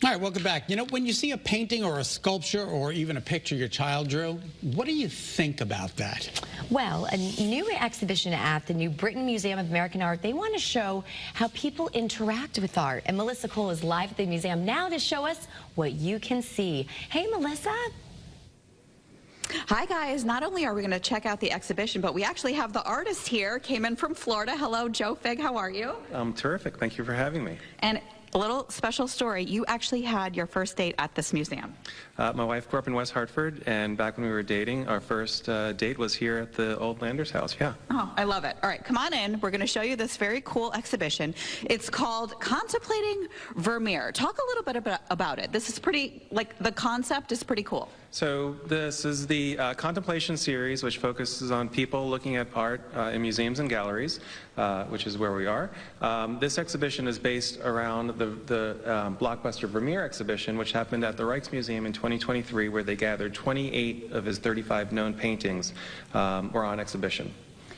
All right, welcome back. You know, when you see a painting or a sculpture or even a picture your child drew, what do you think about that? Well, a new exhibition at the New Britain Museum of American Art, they want to show how people interact with art. And Melissa Cole is live at the museum now to show us what you can see. Hey, Melissa. Hi guys, not only are we going to check out the exhibition, but we actually have the artist here, came in from Florida. Hello, Joe Fig, how are you? I'm terrific, thank you for having me. And a little special story, you actually had your first date at this museum. My wife grew up in West Hartford, and back when we were dating, our first date was here at the old Landers house, yeah. Oh, I love it. All right, come on in. We're going to show you this very cool exhibition. It's called Contemplating Vermeer. Talk a little bit about it. This is pretty, like, the concept is pretty cool. So this is the Contemplation series, which focuses on people looking at art in museums and galleries, which is where we are. This exhibition is based around the Blockbuster Vermeer exhibition, which happened at the Rijksmuseum in 2023, where they gathered 28 of his 35 known paintings were on exhibition.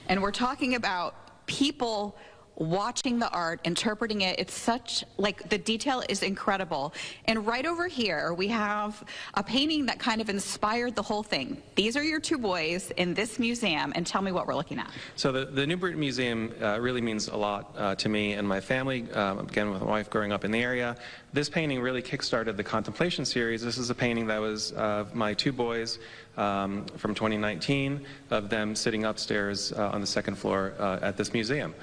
And we're talking about people watching the art, interpreting it. It's such, like, the detail is incredible. And right over here, we have a painting that kind of inspired the whole thing. These are your two boys in this museum, and tell me what we're looking at. So the New Britain Museum really means a lot to me and my family, again with my wife growing up in the area. This painting really kick-started the Contemplation series. This is a painting that was my two boys from 2019, of them sitting upstairs on the second floor at this museum.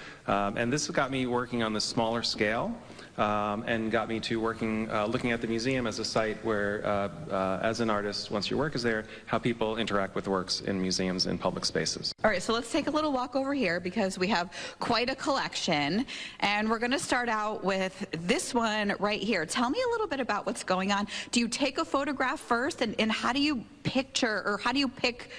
And this got me working on the smaller scale and got me to working, looking at the museum as a site where, as an artist, once your work is there, how people interact with works in museums and public spaces. All right, so let's take a little walk over here because we have quite a collection. And we're going to start out with this one right here. Tell me a little bit about what's going on. Do you take a photograph first, and how do you picture, or how do you pick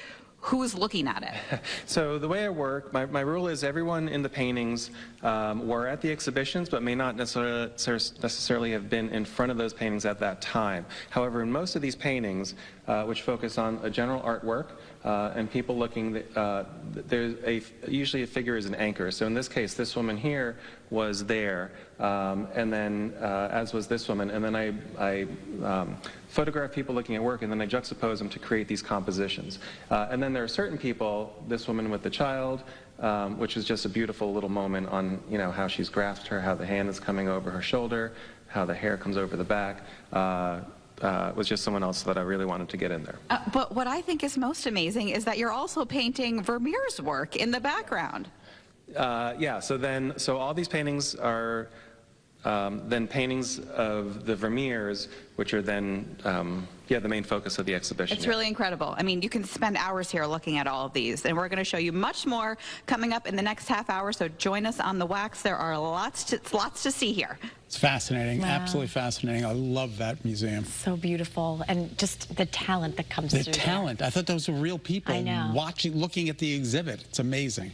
who's looking at it? So the way I work, my rule is everyone in the paintings were at the exhibitions, but may not necessarily have been in front of those paintings at that time. However, in most of these paintings, which focus on a general artwork and people looking, there's usually a figure is an anchor. So in this case, this woman here was there, and then as was this woman, and then I photograph people looking at work, and then I juxtapose them to create these compositions. And then there are certain people, this woman with the child, which is just a beautiful little moment on, you know, how she's grasped her, how the hand is coming over her shoulder, how the hair comes over the back. Was just someone else that I really wanted to get in there. But what I think is most amazing is that you're also painting Vermeer's work in the background. Yeah, so all these paintings are then paintings of the Vermeers, which are then, the main focus of the exhibition. It's really incredible. I mean, you can spend hours here looking at all of these, and we're going to show you much more coming up in the next half hour, so join us on the wax. There are lots to see here. It's fascinating, Wow. Absolutely fascinating. I love that museum. So beautiful. And just the talent that comes through The talent. there. I thought those were real people I know. looking at the exhibit. It's amazing.